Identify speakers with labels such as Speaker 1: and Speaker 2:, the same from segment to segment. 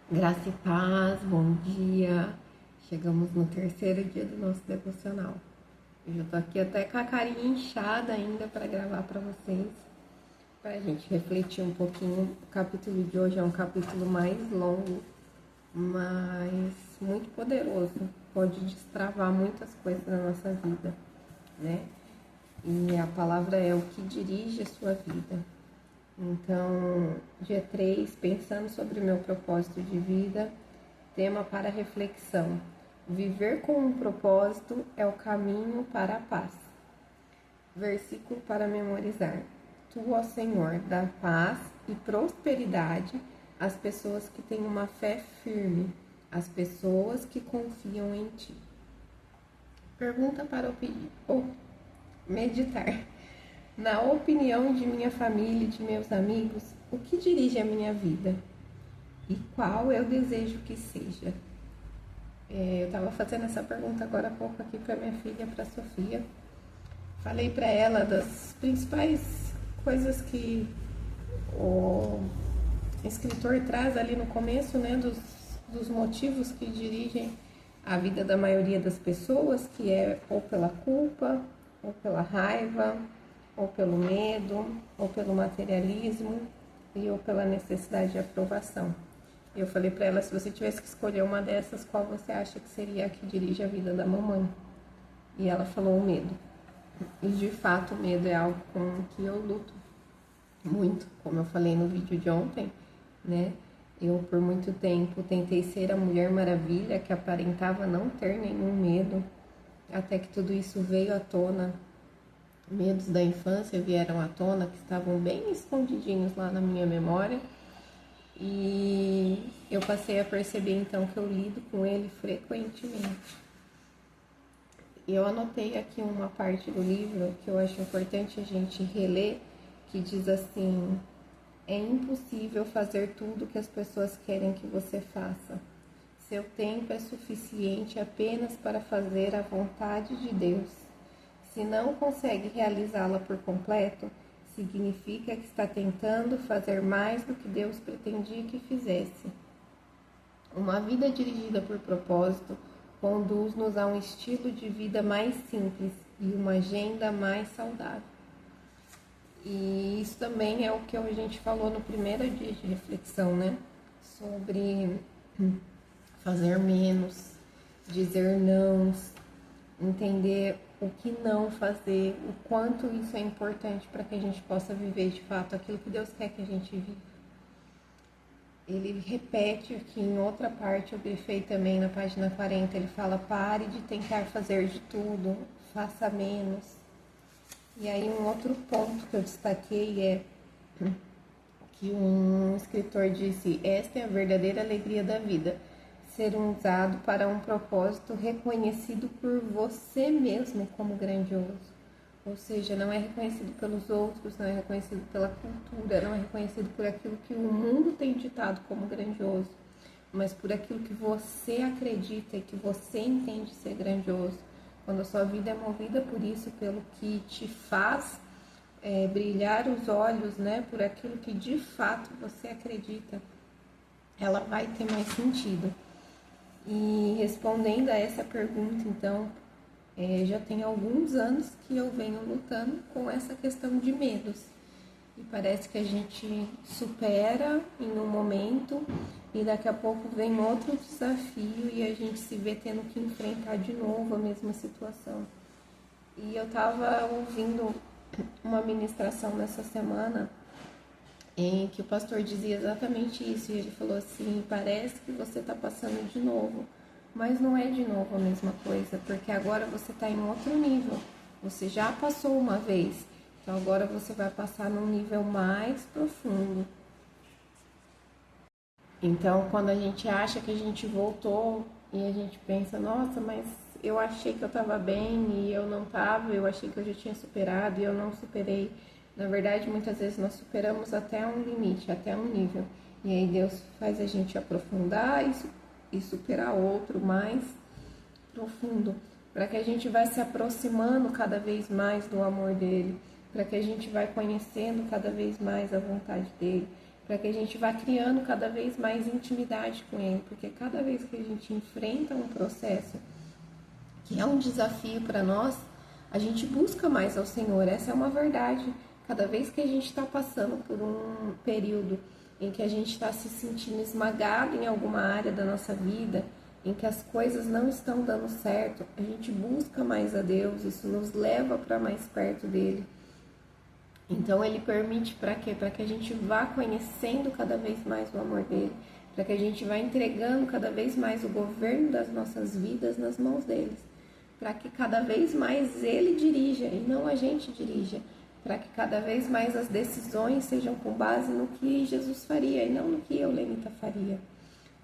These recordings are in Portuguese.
Speaker 1: Graça e paz, bom dia. Chegamos no terceiro dia do nosso devocional. Eu já tô aqui até com a carinha inchada ainda para gravar para vocês, para a gente refletir um pouquinho. O capítulo de hoje é um capítulo mais longo, mas muito poderoso. Pode destravar muitas coisas na nossa vida, né? E a palavra é o que dirige a sua vida. Então, dia 3, pensando sobre o meu propósito de vida, tema para reflexão: viver com um propósito é o caminho para a paz. Versículo para memorizar: Tu, ó Senhor, dá paz e prosperidade às pessoas que têm uma fé firme, às pessoas que confiam em Ti. Pergunta para meditar. Na opinião de minha família e de meus amigos, o que dirige a minha vida? E qual eu desejo que seja? Eu estava fazendo essa pergunta agora há pouco aqui para minha filha, para a Sofia. Falei para ela das principais coisas que o escritor traz ali no começo, né, dos motivos que dirigem a vida da maioria das pessoas, que é ou pela culpa, ou pela raiva, ou pelo medo, ou pelo materialismo, e ou pela necessidade de aprovação. Eu falei para ela, se você tivesse que escolher uma dessas, qual você acha que seria a que dirige a vida da mamãe? E ela falou o medo. E de fato o medo é algo com que eu luto muito, como eu falei no vídeo de ontem, né? Eu por muito tempo tentei ser a Mulher Maravilha, que aparentava não ter nenhum medo, até que tudo isso veio à tona. Medos da infância vieram à tona, que estavam bem escondidinhos lá na minha memória, e eu passei a perceber então que eu lido com ele frequentemente. E eu anotei aqui uma parte do livro que eu acho importante a gente reler, que diz assim: é impossível fazer tudo que as pessoas querem que você faça. Seu tempo é suficiente apenas para fazer a vontade de Deus. Se não consegue realizá-la por completo, significa que está tentando fazer mais do que Deus pretendia que fizesse. Uma vida dirigida por propósito conduz-nos a um estilo de vida mais simples e uma agenda mais saudável. E isso também é o que a gente falou no primeiro dia de reflexão, né? Sobre fazer menos, dizer não, entender o que não fazer, o quanto isso é importante para que a gente possa viver de fato aquilo que Deus quer que a gente viva. Ele repete aqui em outra parte, eu grifei também na página 40, ele fala: pare de tentar fazer de tudo, faça menos. E aí um outro ponto que eu destaquei é que um escritor disse: esta é a verdadeira alegria da vida, ser usado para um propósito reconhecido por você mesmo como grandioso. Ou seja, não é reconhecido pelos outros, não é reconhecido pela cultura, não é reconhecido por aquilo que o mundo tem ditado como grandioso, mas por aquilo que você acredita e que você entende ser grandioso. Quando a sua vida é movida por isso, pelo que te faz brilhar os olhos, né, por aquilo que de fato você acredita, ela vai ter mais sentido. E respondendo a essa pergunta, então, já tem alguns anos que eu venho lutando com essa questão de medos. E parece que a gente supera em um momento e daqui a pouco vem outro desafio e a gente se vê tendo que enfrentar de novo a mesma situação. E eu estava ouvindo uma ministração nessa semana em que o pastor dizia exatamente isso, e ele falou assim: parece que você está passando de novo, mas não é de novo a mesma coisa, porque agora você está em outro nível, você já passou uma vez, então agora você vai passar num nível mais profundo. Então, quando a gente acha que a gente voltou e a gente pensa: nossa, mas eu achei que eu estava bem e eu não estava, eu achei que eu já tinha superado e eu não superei. Na verdade, muitas vezes nós superamos até um limite, até um nível. E aí Deus faz a gente aprofundar e superar outro mais profundo, para que a gente vá se aproximando cada vez mais do amor dele, para que a gente vá conhecendo cada vez mais a vontade dele. para que a gente vá criando cada vez mais intimidade com Ele, porque cada vez que a gente enfrenta um processo que é um desafio para nós, a gente busca mais ao Senhor, essa é uma verdade. Cada vez que a gente está passando por um período em que a gente está se sentindo esmagado em alguma área da nossa vida, em que as coisas não estão dando certo, a gente busca mais a Deus, isso nos leva para mais perto dele. Então ele permite para quê? Para que a gente vá conhecendo cada vez mais o amor dele, para que a gente vá entregando cada vez mais o governo das nossas vidas nas mãos deles, para que cada vez mais ele dirija e não a gente dirija, para que cada vez mais as decisões sejam com base no que Jesus faria e não no que eu, Lenita, faria.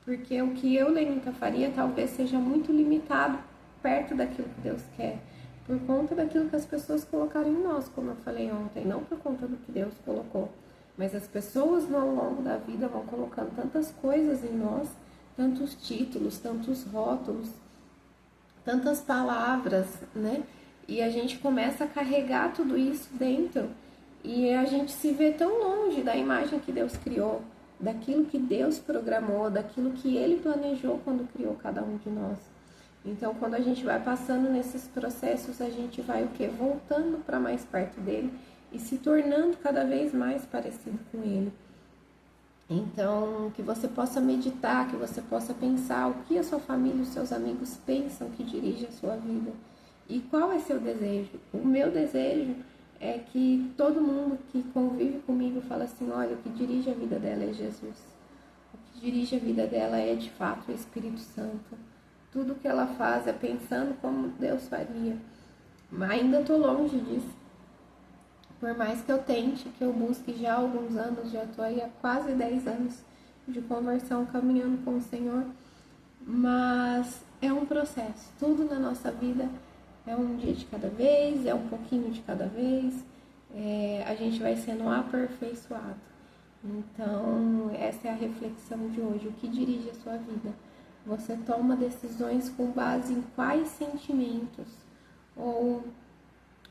Speaker 1: Porque o que eu, Lenita, faria talvez seja muito limitado perto daquilo que Deus quer, por conta daquilo que as pessoas colocaram em nós, como eu falei ontem, não por conta do que Deus colocou. Mas as pessoas ao longo da vida vão colocando tantas coisas em nós, tantos títulos, tantos rótulos, tantas palavras, né? E a gente começa a carregar tudo isso dentro e a gente se vê tão longe da imagem que Deus criou, daquilo que Deus programou, daquilo que Ele planejou quando criou cada um de nós. Então, quando a gente vai passando nesses processos, a gente vai o quê? Voltando para mais perto dele e se tornando cada vez mais parecido com ele. Então, que você possa meditar, que você possa pensar o que a sua família e os seus amigos pensam que dirige a sua vida. E qual é seu desejo? O meu desejo é que todo mundo que convive comigo fala assim, olha, o que dirige a vida dela é Jesus. O que dirige a vida dela é, de fato, o Espírito Santo. Tudo que ela faz é pensando como Deus faria. Mas ainda estou longe disso. Por mais que eu tente, que eu busque já há alguns anos, já estou aí há quase 10 anos de conversão, caminhando com o Senhor. Mas é um processo. Tudo na nossa vida é um dia de cada vez, é um pouquinho de cada vez. A gente vai sendo aperfeiçoado. Então, essa é a reflexão de hoje. O que dirige a sua vida? Você toma decisões com base em quais sentimentos? Ou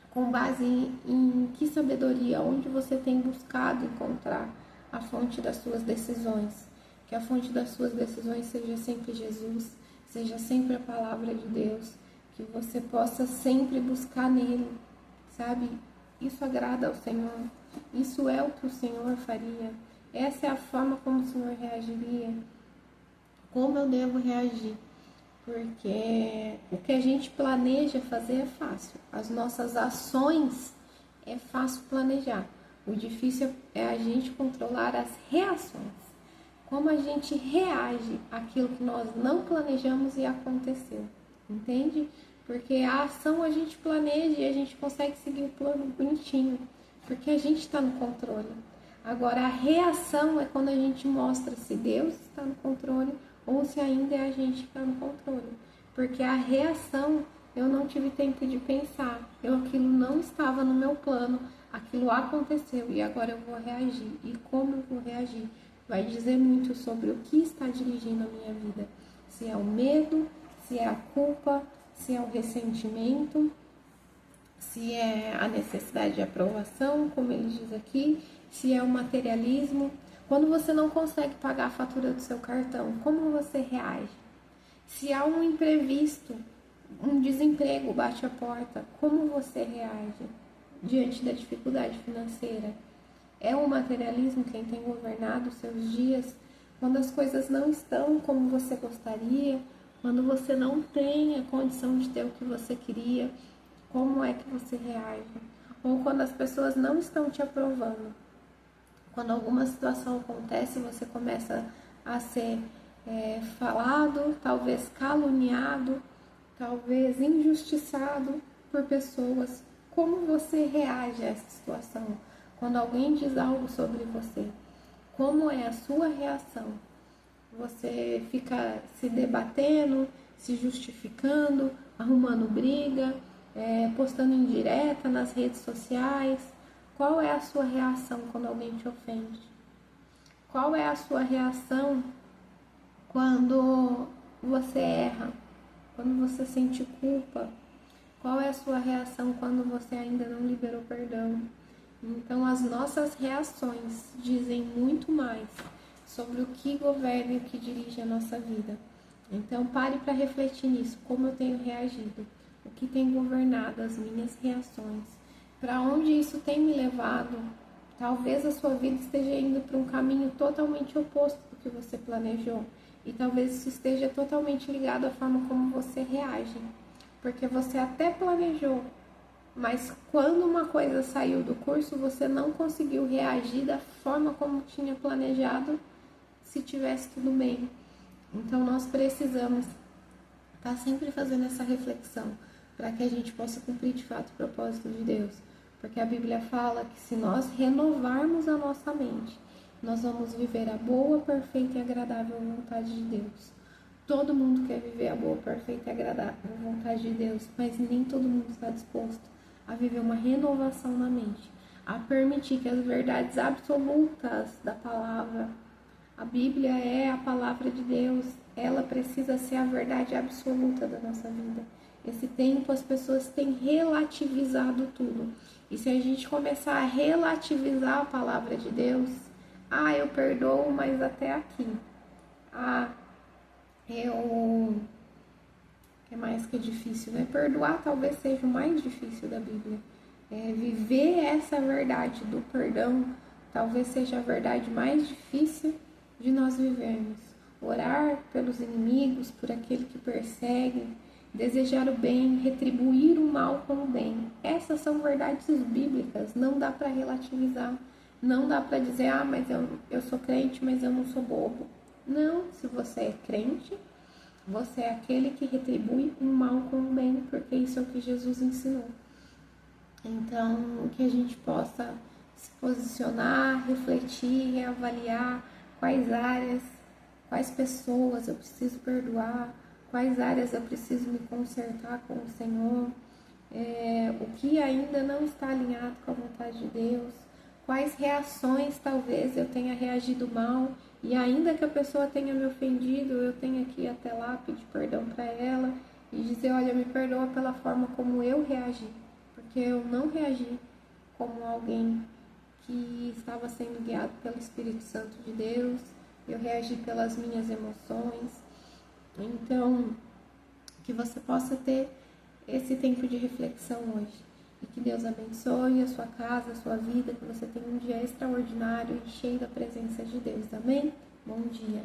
Speaker 1: com base em que sabedoria? Onde você tem buscado encontrar a fonte das suas decisões? Que a fonte das suas decisões seja sempre Jesus, seja sempre a palavra de Deus. Que você possa sempre buscar nele, sabe? Isso agrada ao Senhor. Isso é o que o Senhor faria. Essa é a forma como o Senhor reagiria. Como eu devo reagir? Porque o que a gente planeja fazer é fácil. As nossas ações é fácil planejar. O difícil é a gente controlar as reações. Como a gente reage àquilo que nós não planejamos e aconteceu. Entende? Porque a ação a gente planeja e a gente consegue seguir o plano bonitinho. Porque a gente está no controle. Agora, a reação é quando a gente mostra se Deus está no controle ou se ainda é a gente que está no controle. Porque a reação, eu não tive tempo de pensar. Aquilo não estava no meu plano, aquilo aconteceu e agora eu vou reagir. E como eu vou reagir? Vai dizer muito sobre o que está dirigindo a minha vida. Se é o medo, se é a culpa, se é o ressentimento, se é a necessidade de aprovação, como ele diz aqui, se é o materialismo. Quando você não consegue pagar a fatura do seu cartão, como você reage? Se há um imprevisto, um desemprego bate a porta, como você reage diante da dificuldade financeira? É o materialismo quem tem governado os seus dias? Quando as coisas não estão como você gostaria, quando você não tem a condição de ter o que você queria, como é que você reage? Ou quando as pessoas não estão te aprovando? Quando alguma situação acontece, você começa a ser falado, talvez caluniado, talvez injustiçado por pessoas. Como você reage a essa situação? Quando alguém diz algo sobre você, como é a sua reação? Você fica se debatendo, se justificando, arrumando briga, postando indireta nas redes sociais? Qual é a sua reação quando alguém te ofende? Qual é a sua reação quando você erra? Quando você sente culpa? Qual é a sua reação quando você ainda não liberou perdão? Então, as nossas reações dizem muito mais sobre o que governa e o que dirige a nossa vida. Então, pare para refletir nisso, como eu tenho reagido, o que tem governado as minhas reações, para onde isso tem me levado. Talvez a sua vida esteja indo para um caminho totalmente oposto do que você planejou, e talvez isso esteja totalmente ligado à forma como você reage, porque você até planejou, mas quando uma coisa saiu do curso, você não conseguiu reagir da forma como tinha planejado se tivesse tudo bem. Então nós precisamos estar sempre fazendo essa reflexão para que a gente possa cumprir de fato o propósito de Deus. Porque a Bíblia fala que se nós renovarmos a nossa mente, nós vamos viver a boa, perfeita e agradável vontade de Deus. Todo mundo quer viver a boa, perfeita e agradável vontade de Deus, mas nem todo mundo está disposto a viver uma renovação na mente, a permitir que as verdades absolutas da palavra, a Bíblia é a palavra de Deus, ela precisa ser a verdade absoluta da nossa vida. Esse tempo as pessoas têm relativizado tudo. E se a gente começar a relativizar a palavra de Deus, eu perdoo, mas até aqui. O que mais que é difícil, né? Perdoar talvez seja o mais difícil da Bíblia. Viver essa verdade do perdão talvez seja a verdade mais difícil de nós vivermos. Orar pelos inimigos, por aquele que persegue, desejar o bem, retribuir o mal com o bem. Essas são verdades bíblicas, não dá para relativizar. Não dá para dizer, mas eu sou crente, mas eu não sou bobo. Não, se você é crente, você é aquele que retribui o mal com o bem, porque isso é o que Jesus ensinou. Então, que a gente possa se posicionar, refletir, reavaliar quais áreas, quais pessoas eu preciso perdoar, quais áreas eu preciso me consertar com o Senhor, o que ainda não está alinhado com a vontade de Deus, quais reações talvez eu tenha reagido mal, e ainda que a pessoa tenha me ofendido, eu tenho que ir até lá pedir perdão para ela e dizer, olha, me perdoa pela forma como eu reagi, porque eu não reagi como alguém que estava sendo guiado pelo Espírito Santo de Deus, eu reagi pelas minhas emoções. Então, que você possa ter esse tempo de reflexão hoje. E que Deus abençoe a sua casa, a sua vida, que você tenha um dia extraordinário e cheio da presença de Deus. Amém? Bom dia.